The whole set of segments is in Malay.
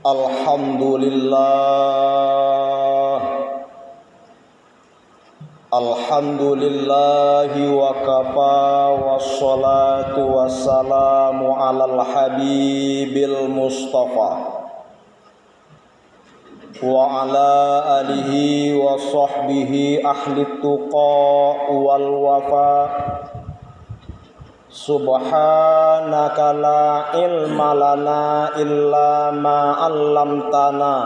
Alhamdulillah, alhamdulillahi wa kafa, wassalatu wassalamu alal habibil mustafa wa ala alihi wa sahbihi ahli tuqa wal wafa. Subhanaka la ilma lana illa ma 'allamtana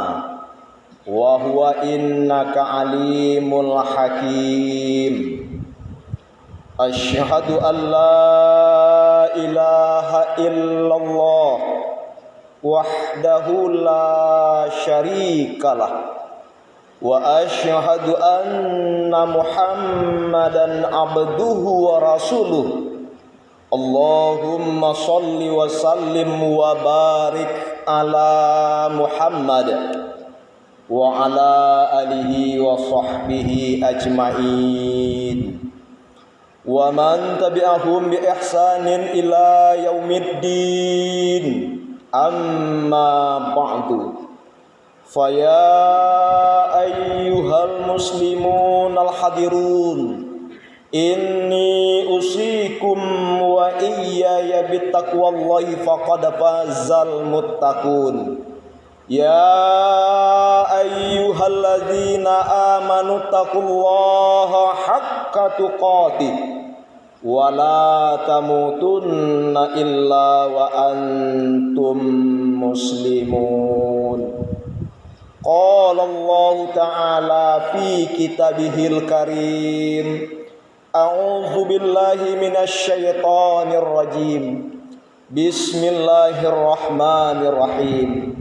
wa huwa innaka alimul hakim. Asyhadu an la ilaha illallah wahdahu la syarikalah wa asyhadu anna Muhammadan abduhu wa rasuluh. Allahumma salli wa sallim wa barik ala Muhammad wa ala alihi wa sahbihi ajma'in wa man tabi'ahum bi ihsanin ila yaumiddin. Amma ba'du, faya ayyuhal muslimun al hadirun, inni usikum wa iyaya bittaqwallahi faqad fazal muttaqun. Ya ayyuhalladzina amanu taqullaha haqqa tuqatih wa la tamutunna illa wa antum muslimun. Qala Allah ta'ala fi kitabihil karim, a'udzu billahi minasy syaithanir rajim. Bismillahirrahmanirrahim.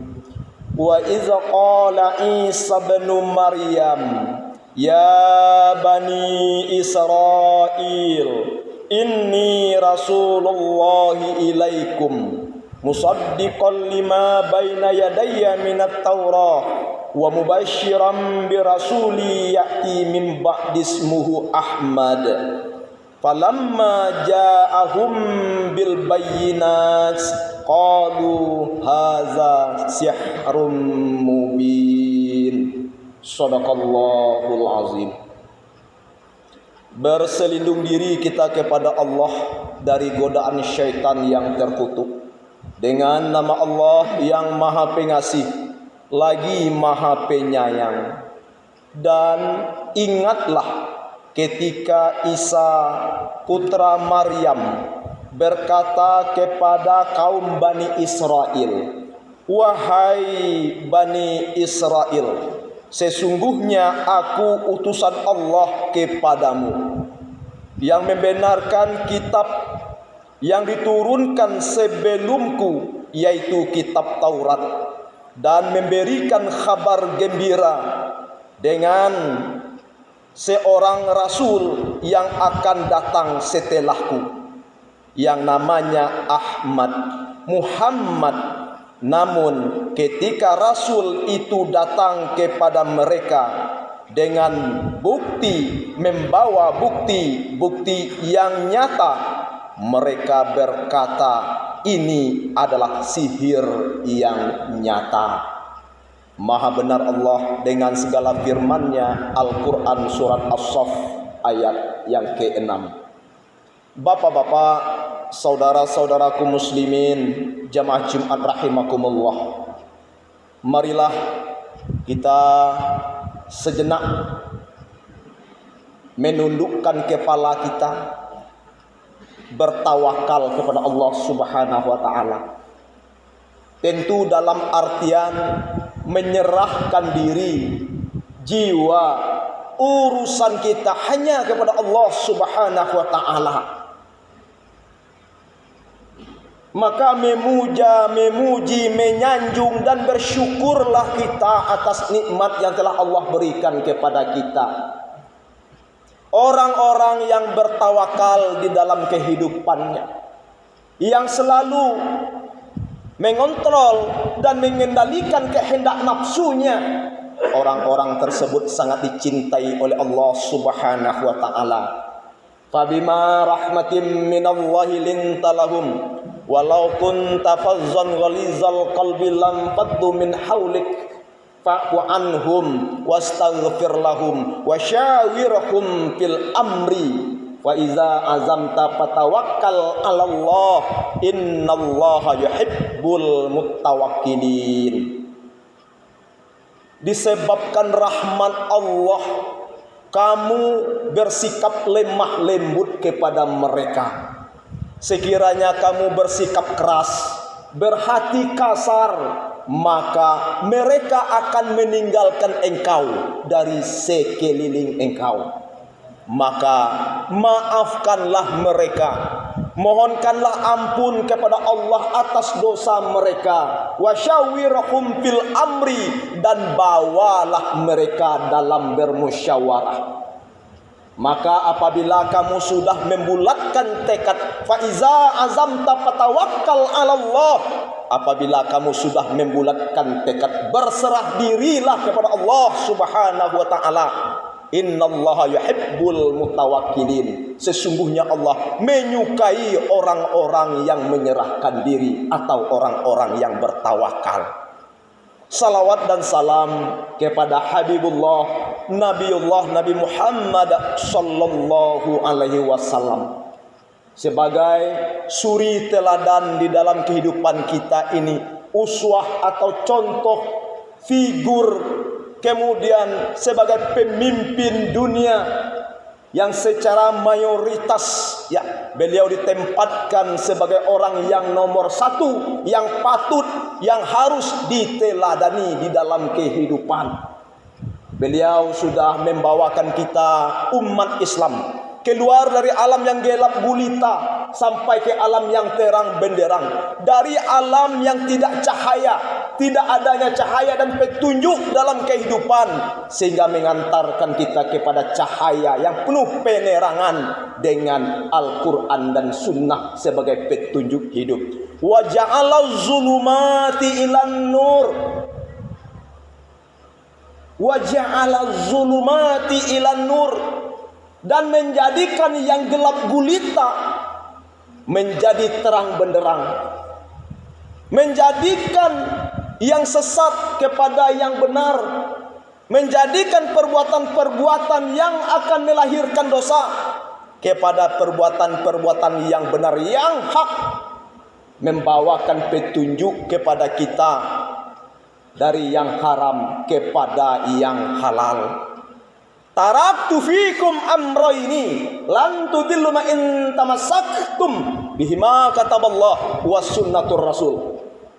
Wa idza qala Isa ibn Maryam ya bani Israil inni rasulullahi ilaikum musaddiqan lima baina yadayya minat taurah wa mubasysyiran bi rasuli ya'ti min ba'di ismuhu Ahmad. Falamma ja'ahum bil bayyinat qalu hadza sihrun mubin. Shadaqallahul azim. Berselindung diri kita kepada Allah dari godaan syaitan yang terkutuk dengan nama Allah yang Maha Pengasih lagi Maha Penyayang. Dan ingatlah ketika Isa putra Maryam berkata kepada kaum Bani Israel, wahai Bani Israel, sesungguhnya aku utusan Allah kepadamu yang membenarkan kitab yang diturunkan sebelumku, yaitu kitab Taurat, dan memberikan kabar gembira dengan seorang rasul yang akan datang setelahku, yang namanya Ahmad, Muhammad. Namun ketika rasul itu datang kepada mereka dengan bukti, membawa bukti yang nyata, mereka berkata ini adalah sihir yang nyata. Maha benar Allah dengan segala firman-Nya, Al-Quran surat As-Saff ayat yang ke-6. Bapak-bapak, saudara-saudaraku muslimin, jamaah Jumat rahimakumullah, marilah kita sejenak menundukkan kepala kita, bertawakal kepada Allah Subhanahu wa ta'ala. Tentu dalam artian menyerahkan diri, jiwa, urusan kita hanya kepada Allah Subhanahu wa ta'ala. Maka memuja, memuji, menyanjung dan bersyukurlah kita atas nikmat yang telah Allah berikan kepada kita. Orang-orang yang bertawakal di dalam kehidupannya, yang selalu mengontrol dan mengendalikan kehendak nafsunya, orang-orang tersebut sangat dicintai oleh Allah Subhanahu wa ta'ala. Fabima rahmatin minallahi lintalahum walau kunta fazzan ghalizal qalbi lam faddu min haulik fa'fu anhum wastaghfir lahum wasyawirhum fil amri wa iza azamta fatawakkal 'alallah innallaha yuhibbul muttawakkilin. Disebabkan rahmat Allah, kamu bersikap lemah lembut kepada mereka. Sekiranya kamu bersikap keras, berhati kasar, maka mereka akan meninggalkan engkau dari sekeliling engkau. Maka maafkanlah mereka, mohonkanlah ampun kepada Allah atas dosa mereka. Wasyawirhum fil amri, dan bawalah mereka dalam bermusyawarah. Maka apabila kamu sudah membulatkan tekad, faiza azamta fatawakkal 'alallah, apabila kamu sudah membulatkan tekad, berserah dirilah kepada Allah Subhanahu wa taala. Innallaha yuhibbul mutawakkilin. Sesungguhnya Allah menyukai orang-orang yang menyerahkan diri atau orang-orang yang bertawakal. Salawat dan salam kepada Habibullah Nabiullah Nabi Muhammad sallallahu alaihi wasallam sebagai suri teladan di dalam kehidupan kita ini, uswah atau contoh, figur, kemudian sebagai pemimpin dunia yang secara mayoritas beliau ditempatkan sebagai orang yang nomor satu, yang patut, yang harus diteladani di dalam kehidupan. Beliau sudah membawakan kita umat Islam keluar dari alam yang gelap gulita sampai ke alam yang terang benderang, dari alam yang tidak cahaya, tidak adanya cahaya dan petunjuk dalam kehidupan, sehingga mengantarkan kita kepada cahaya yang penuh penerangan dengan Al-Quran dan Sunnah sebagai petunjuk hidup. Wa ja'ala zulumati ilan nur, wa ja'ala zulumati ilan nur, dan menjadikan yang gelap gulita menjadi terang benderang, menjadikan yang sesat kepada yang benar, menjadikan perbuatan-perbuatan yang akan melahirkan dosa kepada perbuatan-perbuatan yang benar, yang hak, membawakan petunjuk kepada kita dari yang haram kepada yang halal. Taraktu fikum amrayni lan tudillu ma in tamassaktum bihima kataballah was sunnatur rasul.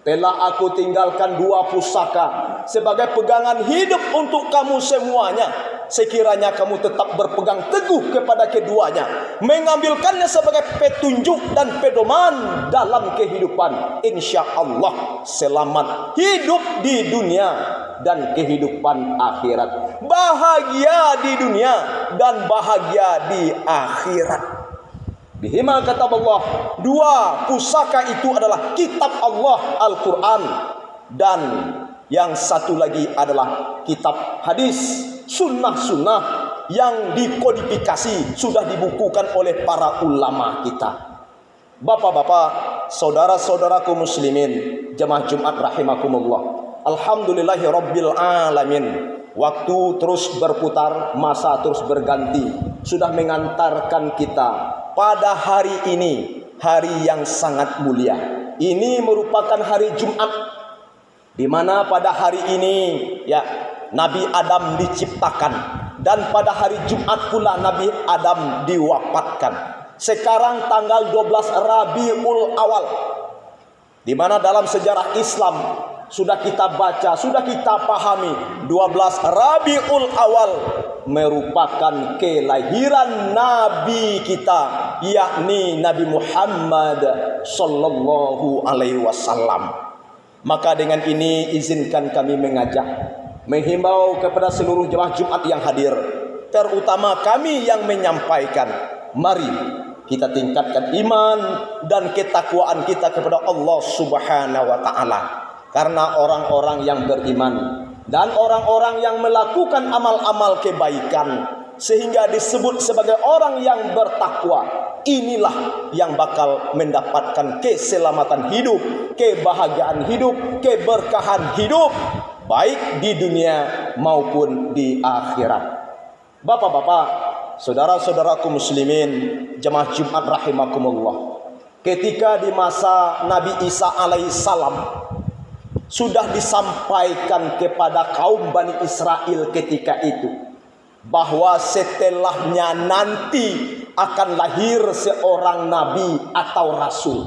Telah aku tinggalkan dua pusaka sebagai pegangan hidup untuk kamu semuanya, sekiranya kamu tetap berpegang teguh kepada keduanya, mengambilkannya sebagai petunjuk dan pedoman dalam kehidupan, insya Allah selamat hidup di dunia dan kehidupan akhirat, bahagia di dunia dan bahagia di akhirat. Bihima kata Allah, dua pusaka itu adalah kitab Allah Al-Quran, dan yang satu lagi adalah kitab hadis, sunnah-sunnah yang dikodifikasi, sudah dibukukan oleh para ulama kita. Bapak-bapak, saudara-saudaraku muslimin, jemaah Jumat rahimakumullah, alhamdulillahi rabbil alamin. Waktu terus berputar, masa terus berganti, sudah mengantarkan kita pada hari ini, hari yang sangat mulia. Ini merupakan hari Jumat, di mana pada hari ini Nabi Adam diciptakan, dan pada hari Jumat pula Nabi Adam diwafatkan. Sekarang tanggal 12 Rabiul Awal, di mana dalam sejarah Islam sudah kita baca, sudah kita pahami, 12 Rabiul Awal merupakan kelahiran Nabi kita, yakni Nabi Muhammad sallallahu alaihi wasallam. Maka dengan ini izinkan kami mengajak, menghimbau kepada seluruh jemaah Jumat yang hadir, terutama kami yang menyampaikan, mari kita tingkatkan iman dan ketakwaan kita kepada Allah Subhanahu wa taala. Karena orang-orang yang beriman dan orang-orang yang melakukan amal-amal kebaikan sehingga disebut sebagai orang yang bertakwa, inilah yang bakal mendapatkan keselamatan hidup, kebahagiaan hidup, keberkahan hidup, baik di dunia maupun di akhirat. Bapak-bapak, saudara-saudaraku muslimin, jemaah Jumat rahimakumullah. Ketika di masa Nabi Isa alaihissalam sudah disampaikan kepada kaum Bani Israel ketika itu bahwa setelahnya nanti akan lahir seorang nabi atau rasul.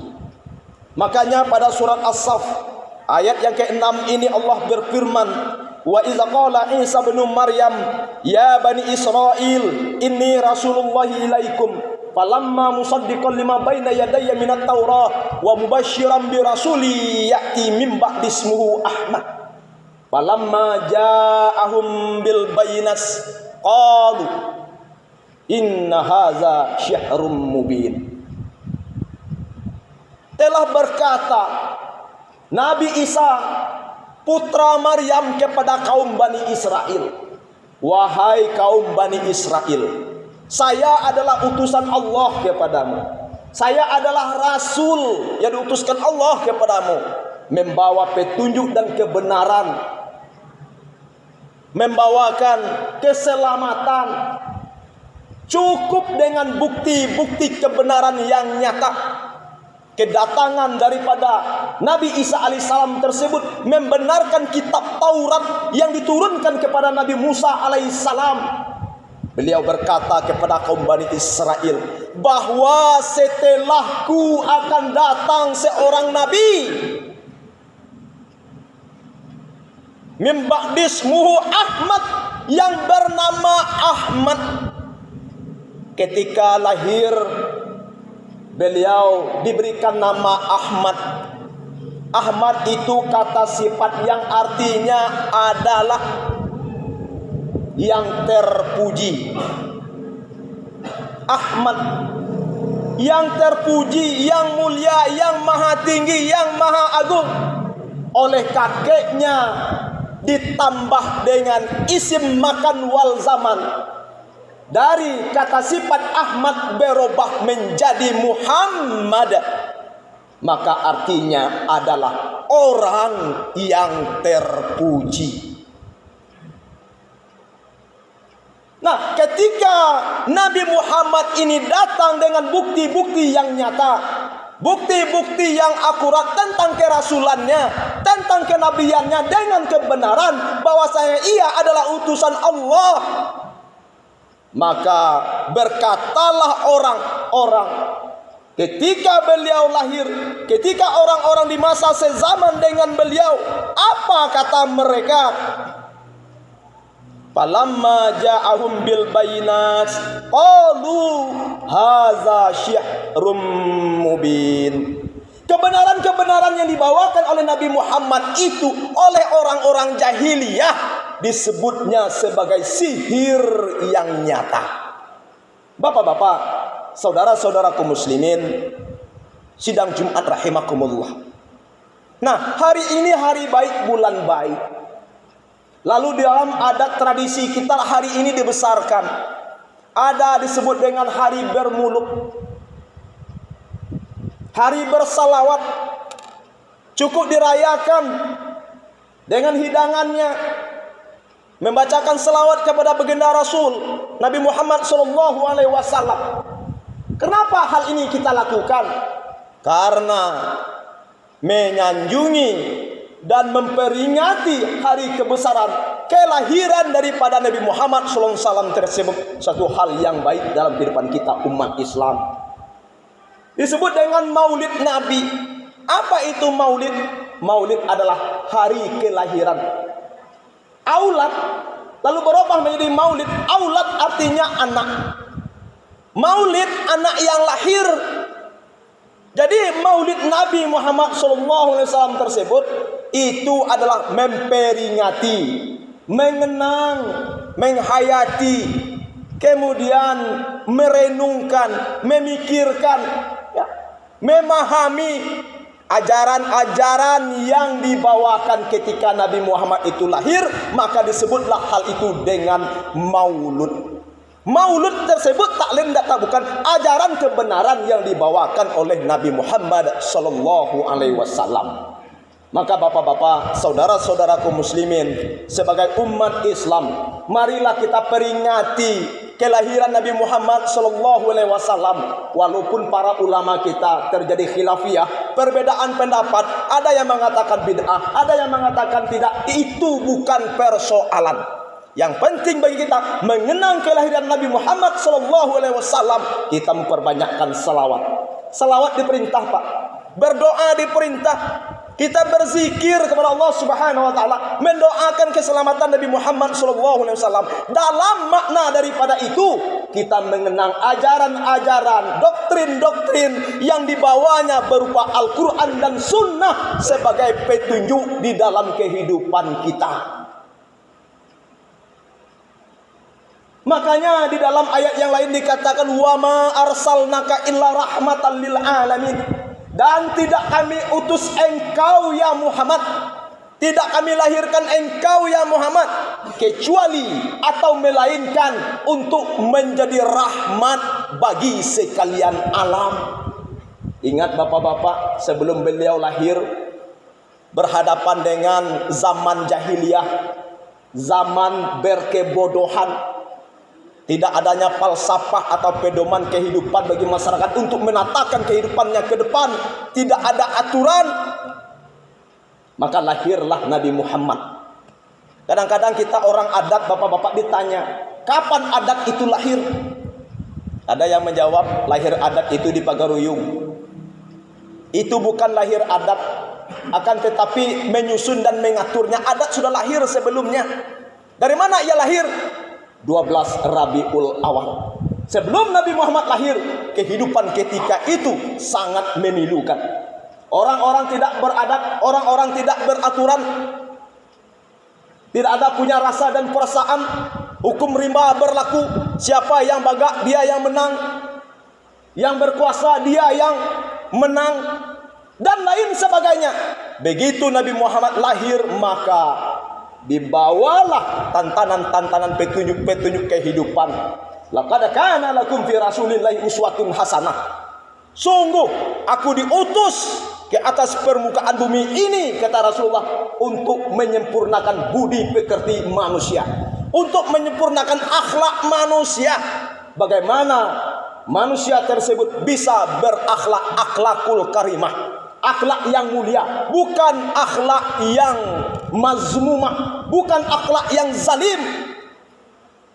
Makanya pada surat As-Saff ayat yang ke-6 ini Allah berfirman, wa idza qala Isa bin Maryam ya bani Israil inni rasulullahi ilaikum falamma musaddiqan lima baina yadayya minat taurah wa mubasysyiran bi rasuli ya'ti min ba'di ismuhu Ahmad falamma ja'ahum bil bayinas qalu inna hadza syihrun mubin. Telah berkata Nabi Isa putra Maryam kepada kaum Bani Israel, wahai kaum Bani Israel, saya adalah utusan Allah kepadamu, saya adalah rasul yang diutuskan Allah kepadamu, membawa petunjuk dan kebenaran, membawakan keselamatan. Cukup dengan bukti-bukti kebenaran yang nyata. Kedatangan daripada Nabi Isa alaihissalam tersebut membenarkan kitab Taurat yang diturunkan kepada Nabi Musa alaihissalam. Beliau berkata kepada kaum Bani Israel bahwa setelahku akan datang seorang nabi min ba'di ismuhu Ahmad, yang bernama Ahmad. Ketika lahir beliau diberikan nama Ahmad. Ahmad itu kata sifat yang artinya adalah yang terpuji. Ahmad yang terpuji, yang mulia, yang maha tinggi, yang maha agung. Oleh kakeknya ditambah dengan isim makan wal zaman. Dari kata sifat Ahmad berubah menjadi Muhammad, maka artinya adalah orang yang terpuji. Nah, ketika Nabi Muhammad ini datang dengan bukti-bukti yang nyata, bukti-bukti yang akurat tentang kerasulannya, tentang kenabiannya, dengan kebenaran bahwasanya ia adalah utusan Allah, maka berkatalah orang-orang ketika beliau lahir, ketika orang-orang di masa sezaman dengan beliau, apa kata mereka? Falamma ja'ahum bil bayinat qalu hadza syihrun mubin. Kebenaran-kebenaran yang dibawakan oleh Nabi Muhammad itu oleh orang-orang jahiliyah disebutnya sebagai sihir yang nyata. Bapak-bapak, saudara-saudaraku muslimin, sidang Jumat rahimakumullah. Nah, hari ini hari baik, bulan baik. Lalu dalam adat tradisi kita hari ini dibesarkan, ada disebut dengan hari bermuluk, hari bersalawat. Cukup dirayakan dengan hidangannya, membacakan selawat kepada baginda Rasul Nabi Muhammad SAW. Kenapa hal ini kita lakukan? Karena menyanjungi dan memperingati hari kebesaran kelahiran daripada Nabi Muhammad SAW tersebut, satu hal yang baik dalam kehidupan kita umat Islam. Disebut dengan Maulid Nabi. Apa itu Maulid? Maulid adalah hari kelahiran. Aulad lalu berubah menjadi Maulid. Aulad artinya anak. Maulid anak yang lahir. Jadi Maulid Nabi Muhammad SAW tersebut itu adalah memperingati, mengenang, menghayati, kemudian merenungkan, memikirkan, ya, memahami ajaran-ajaran yang dibawakan ketika Nabi Muhammad itu lahir. Maka disebutlah hal itu dengan maulud. Maulud tersebut tak lain tak bukan ajaran kebenaran yang dibawakan oleh Nabi Muhammad sallallahu alaihi wasallam. Maka bapak-bapak, saudara-saudaraku muslimin, sebagai umat Islam, marilah kita peringati kelahiran Nabi Muhammad sallallahu alaihi wasallam. Walaupun para ulama kita terjadi khilafiyah, perbedaan pendapat, ada yang mengatakan bid'ah, ada yang mengatakan tidak, itu bukan persoalan. Yang penting bagi kita mengenang kelahiran Nabi Muhammad sallallahu alaihi wasallam, kita memperbanyakkan selawat. Selawat diperintah, Pak. Berdoa diperintah. Kita berzikir kepada Allah Subhanahu wa taala, mendoakan keselamatan Nabi Muhammad sallallahu alaihi wasallam. Dalam makna daripada itu, kita mengenang ajaran-ajaran, doktrin-doktrin yang dibawanya berupa Al-Qur'an dan Sunnah sebagai petunjuk di dalam kehidupan kita. Makanya di dalam ayat yang lain dikatakan wa ma arsalnaka illa rahmatan lil alamin. Dan tidak kami utus engkau ya Muhammad, tidak kami lahirkan engkau ya Muhammad kecuali atau melainkan untuk menjadi rahmat bagi sekalian alam. Ingat bapak-bapak, sebelum beliau lahir berhadapan dengan zaman jahiliyah, zaman berkebodohan, tidak adanya falsafah atau pedoman kehidupan bagi masyarakat untuk menatakan kehidupannya ke depan, tidak ada aturan, maka lahirlah Nabi Muhammad. Kadang-kadang kita orang adat, bapak-bapak ditanya, kapan adat itu lahir? Ada yang menjawab, lahir adat itu di Pagaruyung. Itu bukan lahir adat, akan tetapi menyusun dan mengaturnya. Adat sudah lahir sebelumnya. Dari mana ia lahir? 12 Rabiul Awal. Sebelum Nabi Muhammad lahir, kehidupan ketika itu sangat memilukan. Orang-orang tidak beradat, orang-orang tidak beraturan, tidak ada punya rasa dan perasaan. Hukum rimba berlaku, siapa yang bagak dia yang menang, yang berkuasa dia yang menang, dan lain sebagainya. Begitu Nabi Muhammad lahir, maka dibawalah tantangan-tantangan, petunjuk-petunjuk kehidupan. Laqad kana lakum fi rasulillahi uswatun hasanah. Sungguh aku diutus ke atas permukaan bumi ini, kata Rasulullah, untuk menyempurnakan budi pekerti manusia, untuk menyempurnakan akhlak manusia. Bagaimana manusia tersebut bisa berakhlak, akhlakul karimah, akhlak yang mulia, bukan akhlak yang mazmumah, bukan akhlak yang zalim.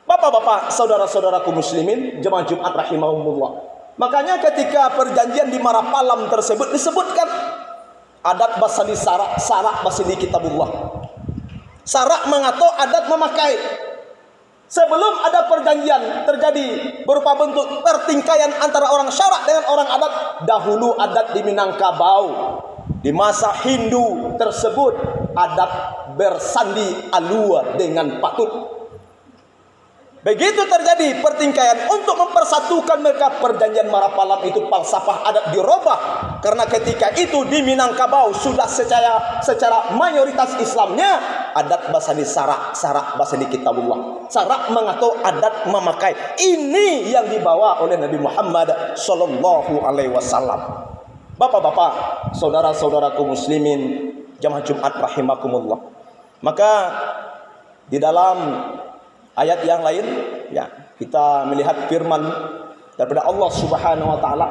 Bapak-bapak, saudara-saudaraku muslimin, jemaah Jumat rahimahumullah. Makanya ketika perjanjian di Marapalam tersebut disebutkan adat basali sarak, sarak basali kitabullah. Sarak mengato, adat memakai. Sebelum ada perjanjian terjadi berupa bentuk pertingkaian antara orang syarak dengan orang adat. Dahulu adat di Minangkabau, di masa Hindu tersebut, adat bersandi alua dengan patut. Begitu terjadi pertingkaian untuk mempersatukan mereka, perjanjian Marapalam itu falsafah adat dirubah. Karena ketika itu di Minangkabau sudah secara mayoritas Islamnya adat basali sarak, sarak basali kitabullah. Sarak mengatur, adat memakai. Ini yang dibawa oleh Nabi Muhammad sallallahu alaihi wasallam. Bapak-bapak, saudara-saudaraku muslimin, jamaah Jumat rahimakumullah. Maka di dalam ayat yang lain, ya, kita melihat firman daripada Allah Subhanahu wa taala,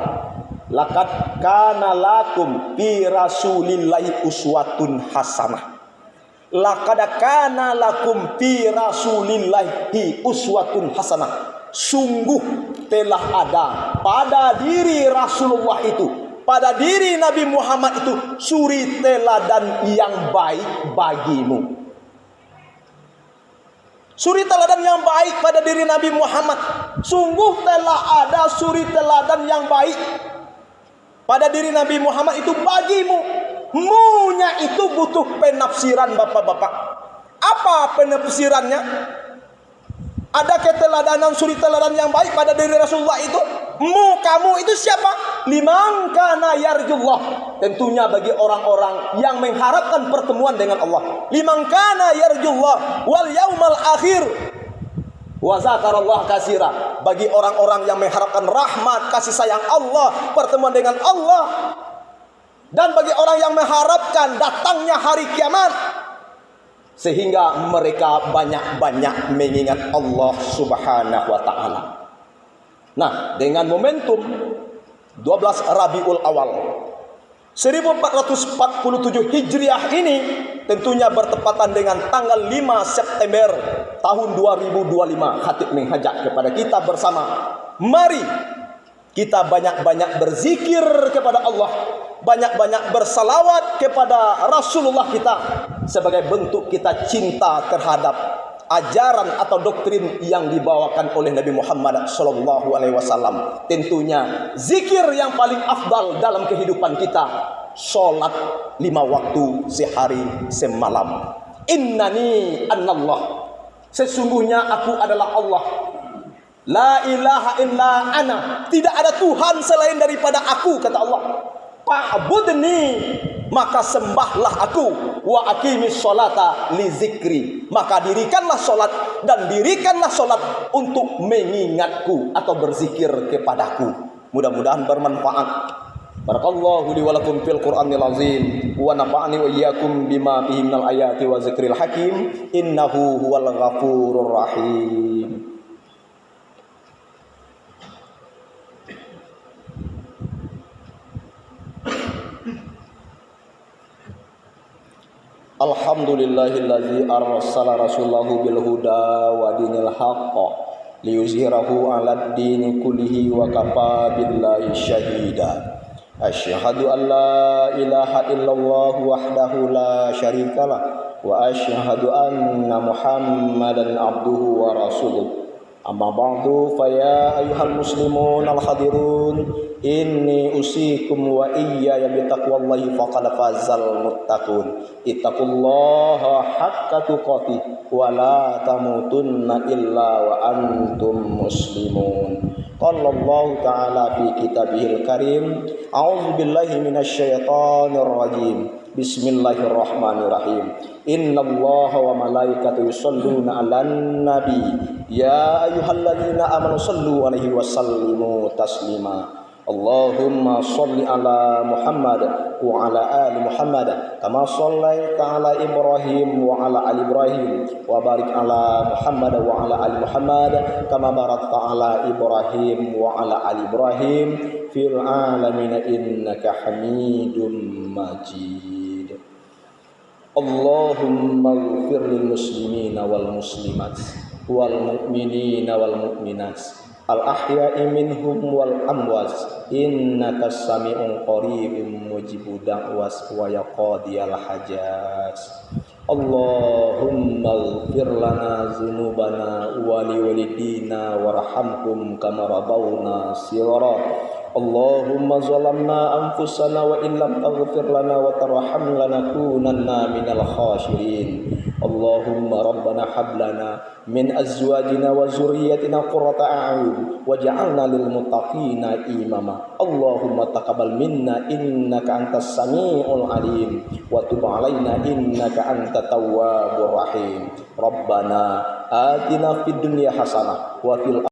laqad kana lakum fi rasulillahi uswatun hasanah. Laqad kana lakum fi rasulillahi uswatun hasanah. Sungguh telah ada pada diri Rasulullah itu, pada diri Nabi Muhammad itu, suri teladan yang baik bagimu. Suri teladan yang baik pada diri Nabi Muhammad. Sungguh telah ada suri teladan yang baik pada diri Nabi Muhammad itu bagimu. Mu-nya itu butuh penafsiran, bapak-bapak. Apa penafsirannya? Ada keteladanan, suri teladan yang baik pada diri Rasulullah itu. Mu, kamu itu siapa? Liman kana yarjullah. Tentunya bagi orang-orang yang mengharapkan pertemuan dengan Allah. Liman kana yarjullah wal yaumal akhir. Wa zakarallah katsira, bagi orang-orang yang mengharapkan rahmat kasih sayang Allah, pertemuan dengan Allah, dan bagi orang yang mengharapkan datangnya hari kiamat, sehingga mereka banyak-banyak mengingat Allah Subhanahu wa taala. Nah, dengan momentum 12 Rabiul Awal 1447 Hijriah ini tentunya bertepatan dengan tanggal 5 September tahun 2025. Khatib menghajak kepada kita bersama, mari kita banyak-banyak berzikir kepada Allah, banyak-banyak bersalawat kepada Rasulullah kita, sebagai bentuk kita cinta terhadap ajaran atau doktrin yang dibawakan oleh Nabi Muhammad SAW. Tentunya zikir yang paling afdal dalam kehidupan kita, sholat 5 waktu sehari semalam. Innani anallah, sesungguhnya aku adalah Allah. La ilaha illa ana, tidak ada Tuhan selain daripada aku, kata Allah. Fa'budni, maka sembahlah aku. Wa aqimis sholata li zikri, maka dirikanlah sholat, dan dirikanlah sholat untuk mengingatku atau berzikir kepadaku. Mudah-mudahan bermanfaat. Barakallahu li wa lakum fil Qur'anil azim, wa nafa'ani wa iyyakum bima fihi minal ayati wa zikril hakim. Innahu huwal ghafurur rahim. Alhamdulillahillazi arsala rasulahu bil huda wa dinil haqq liyuzhirahu 'alad dini kullihi wa kafa billahi syahida. Asyhadu an la ilaha illallah wahdahu la syarikalah wa asyhadu anna Muhammadan abduhu wa rasuluh. Amma ba'du, fa ya ayyuhal muslimun al hadirun, inni usikum wa iyaya bitaqwallahi faqad fazal muttaqun. Ittaqullaha haqqa tuqatih wa la tamutunna illa wa antum muslimun. Qala Allah ta'ala fi kitabihil karim, a'udzu billahi minasyaitonir rajim. Bismillahirrahmanirrahim. Innallaha wa malaikatahu yusholluna 'alan nabi, ya ayyuhalladzina amanu shallu 'alaihi wa sallimu taslima. Allahumma shalli ala Muhammad wa ala ali Muhammad kama shallaita ala Ibrahim wa ala ali Ibrahim, wa barik ala Muhammad wa ala ali Muhammad kama barakta ala Ibrahim wa ala ali Ibrahim fil alamin innaka Hamidum Majid. Allahumma ighfir lil muslimina wal muslimat wal mu'minina wal mu'minat al ahya'i minhum wal amwat innaka sami'un qaribun mujibud da'was wa yaqdiyal hajat. Allahumma ighfir lana dzunubana wa liwalidina warhamhum kama rabbawna shighara. Allahumma zalamna anfusana wa illam taghfir lana wa tarham lanakunanna minal khasirin. Allahumma rabbana hab lana min azwajina wa zurriyyatina qurrata a'yun waj'alna lil muttaqina imama. Allahumma taqabbal minna innaka antas samiul alim wa tub 'alaina innaka antat tawwabur rahim. Rabbana atina fid dunya hasanah wa fil